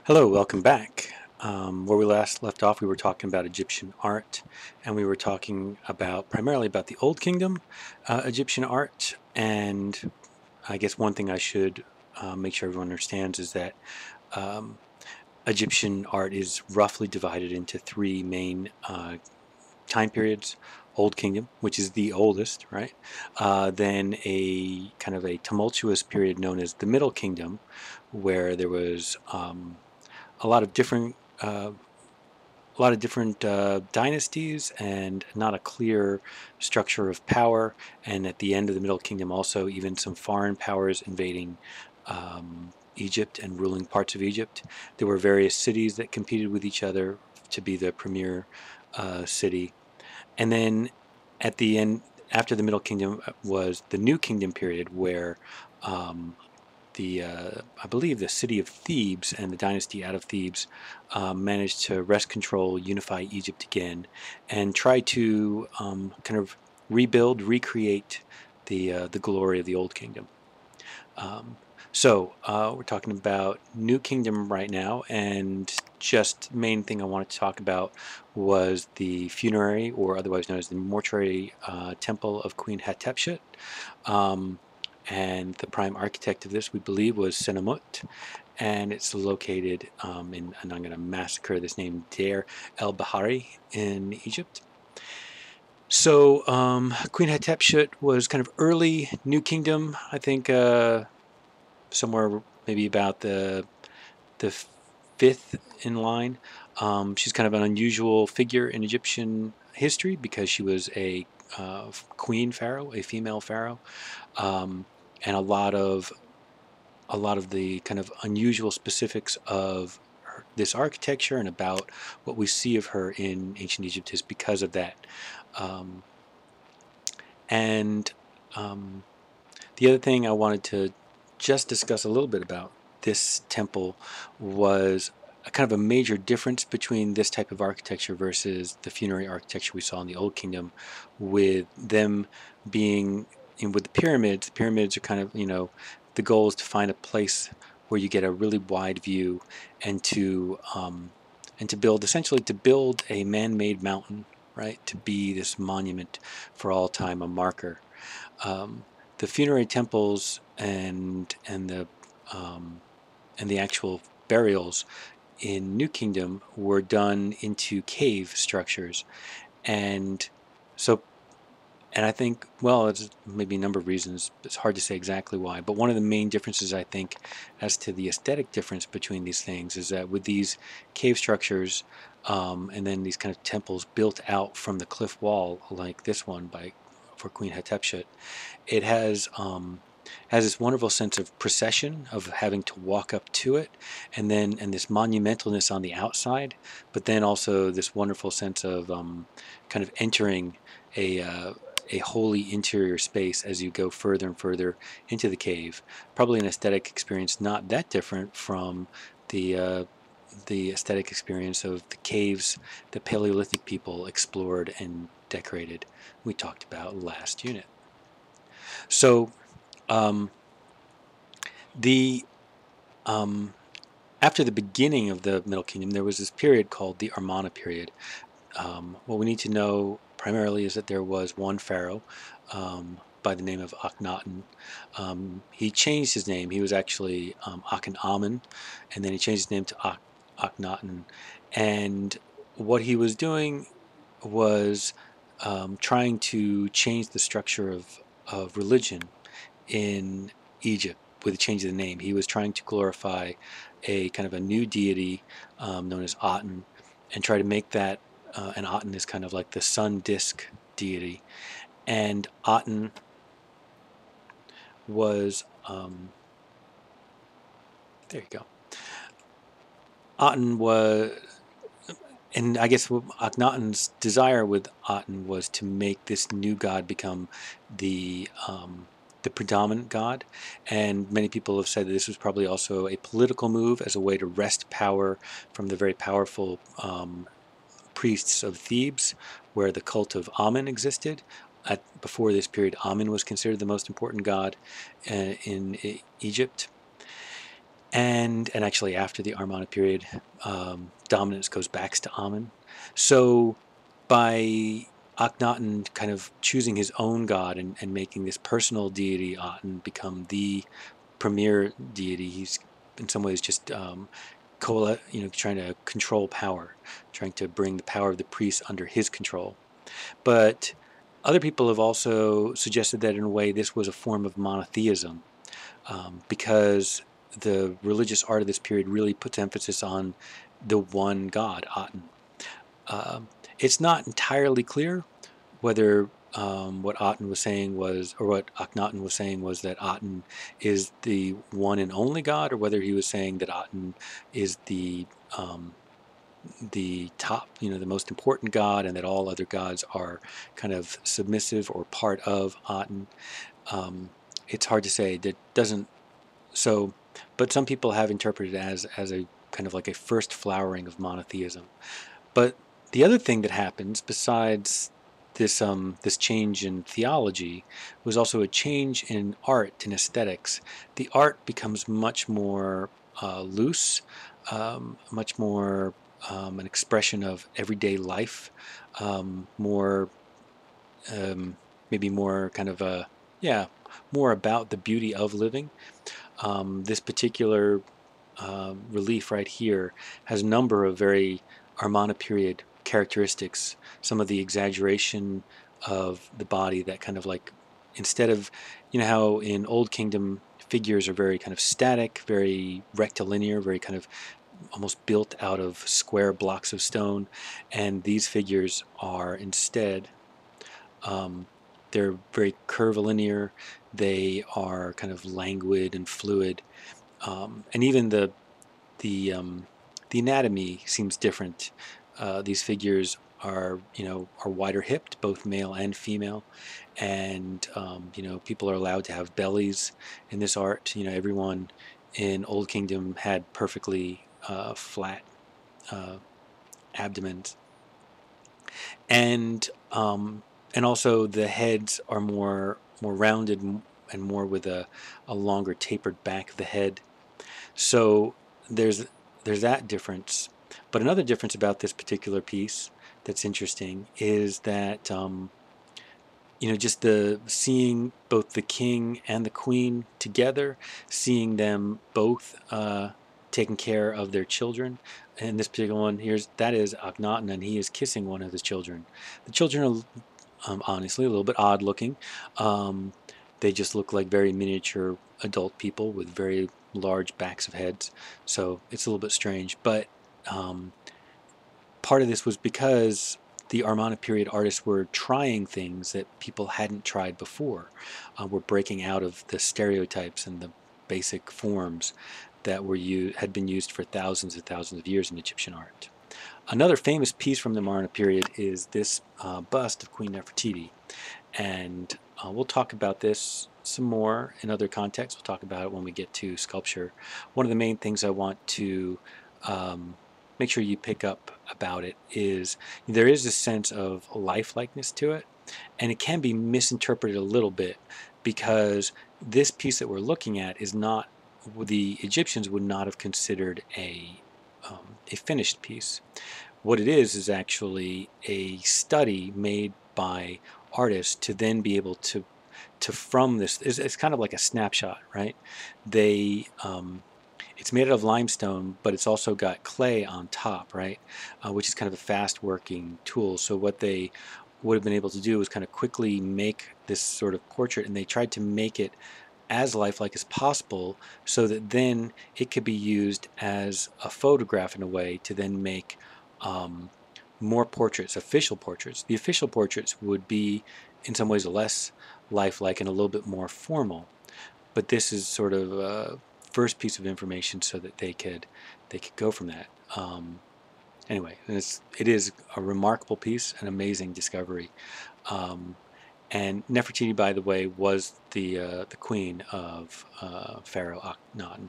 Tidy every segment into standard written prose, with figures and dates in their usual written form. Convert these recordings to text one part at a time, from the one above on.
Hello, welcome back. Where we last left off, we were talking about Egyptian art, and we were talking about primarily about the Old Kingdom Egyptian art. And I guess one thing I should make sure everyone understands is that um, Egyptian art is roughly divided into three main time periods. Old Kingdom, which is the oldest, right? Then a kind of a tumultuous period known as the Middle Kingdom, where there was a lot of different dynasties and not a clear structure of power. And at the end of the Middle Kingdom, also even some foreign powers invading Egypt and ruling parts of Egypt. There were various cities that competed with each other to be the premier city. And then at the end, after the Middle Kingdom, was the New Kingdom period, where um, I believe the city of Thebes and the dynasty out of Thebes managed to wrest control, unify Egypt again, and try to kind of rebuild, recreate the glory of the Old Kingdom. Um, so we're talking about New Kingdom right now, and just main thing I wanted to talk about was the funerary, or otherwise known as the mortuary temple of Queen Hatshepsut. Um, and the prime architect of this, we believe, was Senamut, and it's located and I'm going to massacre this name, Deir el Bahari in Egypt. So Queen Hatshepsut was kind of early New Kingdom, I think, somewhere maybe about the fifth in line. She's kind of an unusual figure in Egyptian history because she was a queen pharaoh, a female pharaoh, um, and a lot of the kind of unusual specifics of this architecture and about what we see of her in ancient Egypt is because of that. Um, and the other thing I wanted to just discuss a little bit about this temple was a kind of a major difference between this type of architecture versus the funerary architecture we saw in the Old Kingdom, with them being with the pyramids. The pyramids are kind of, the goal is to find a place where you get a really wide view and to build, essentially to build a man-made mountain, right, to be this monument for all time, a marker. Um, the funerary temples um, and the actual burials in New Kingdom were done into cave structures, and so and I think, well, it's maybe a number of reasons. It's hard to say exactly why, but one of the main differences, I think, as to the aesthetic difference between these things, is that with these cave structures, and then these kind of temples built out from the cliff wall, like this one for Queen Hatshepsut, it has this wonderful sense of procession, of having to walk up to it, and this monumentalness on the outside, but then also this wonderful sense of kind of entering a uh, a holy interior space as you go further and further into the cave. Probably an aesthetic experience not that different from the uh, the aesthetic experience of the caves that Paleolithic people explored and decorated. We talked about last unit. So um, the um, after the beginning of the Middle Kingdom, there was this period called the Amarna period. What we need to know primarily is that there was one pharaoh by the name of Akhenaten. He changed his name. He was actually Akhenamen, and then he changed his name to Akhenaten. And what he was doing was trying to change the structure of religion in Egypt with the change of the name. He was trying to glorify a kind of a new deity known as Aten, and try to make that, and Aten is kind of like the sun disk deity. And Aten was, there you go. Aten was, and I guess Akhenaten's desire with Aten was to make this new god become the predominant god, and many people have said that this was probably also a political move as a way to wrest power from the very powerful priests of Thebes, where the cult of Amen existed. Before this period, Amen was considered the most important god in Egypt. and actually after the Amarna period, dominance goes back to Amun. So by Akhenaten kind of choosing his own god and making this personal deity Aten become the premier deity, he's in some ways just trying to control power, trying to bring the power of the priests under his control. But other people have also suggested that in a way this was a form of monotheism, because the religious art of this period really puts emphasis on the one god, Aten. Um, it's not entirely clear whether what Aten was saying was, or what Akhenaten was saying was that Aten is the one and only god, or whether he was saying that Aten is the top, the most important god, and that all other gods are kind of submissive or part of Aten. It's hard to say. That doesn't so, but some people have interpreted it as a kind of like a first flowering of monotheism. But the other thing that happens besides this change in theology was also a change in art and aesthetics. The art becomes much more loose, much more an expression of everyday life, more maybe more kind of a yeah, more about the beauty of living. This particular relief right here has a number of very Amarna period characteristics. Some of the exaggeration of the body, that kind of like, instead of, how in Old Kingdom figures are very kind of static, very rectilinear, very kind of almost built out of square blocks of stone, and these figures are instead, um, they're very curvilinear. They are kind of languid and fluid, and even the anatomy seems different. These figures are wider hipped, both male and female, and people are allowed to have bellies in this art. Everyone in Old Kingdom had perfectly flat uh, abdomens, and also the heads are more rounded and more with a longer tapered back of the head. So there's that difference. But another difference about this particular piece that's interesting is that just the seeing both the king and the queen together, seeing them both taking care of their children. And this particular one that is Akhenaten, and he is kissing one of his children. The children are honestly a little bit odd looking. Um, they just look like very miniature adult people with very large backs of heads. So it's a little bit strange. But um, part of this was because the Amarna period artists were trying things that people hadn't tried before. Were breaking out of the stereotypes and the basic forms that had been used for thousands and thousands of years in Egyptian art. Another famous piece from the Amarna period is this bust of Queen Nefertiti, and we'll talk about this some more in other contexts. We'll talk about it when we get to sculpture. One of the main things I want to um, make sure you pick up about it is there is a sense of lifelikeness to it, and it can be misinterpreted a little bit, because this piece that we're looking at is not, the Egyptians would not have considered a finished piece. What it is actually a study made by artists to then be able to from this, it's kind of like a snapshot, right? They It's made out of limestone, but it's also got clay on top, right? Which is kind of a fast working tool. So what they would have been able to do was kind of quickly make this sort of portrait, and they tried to make it as lifelike as possible, so that then it could be used as a photograph in a way to then make um, more portraits, official portraits. The official portraits would be in some ways less lifelike and a little bit more formal, but this is sort of a first piece of information so that they could go from that. Anyway, it is a remarkable piece, an amazing discovery. Um, and Nefertiti, by the way, was the queen of Pharaoh Akhenaten.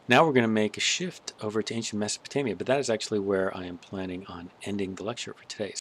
Now we're going to make a shift over to ancient Mesopotamia, but that is actually where I am planning on ending the lecture for today.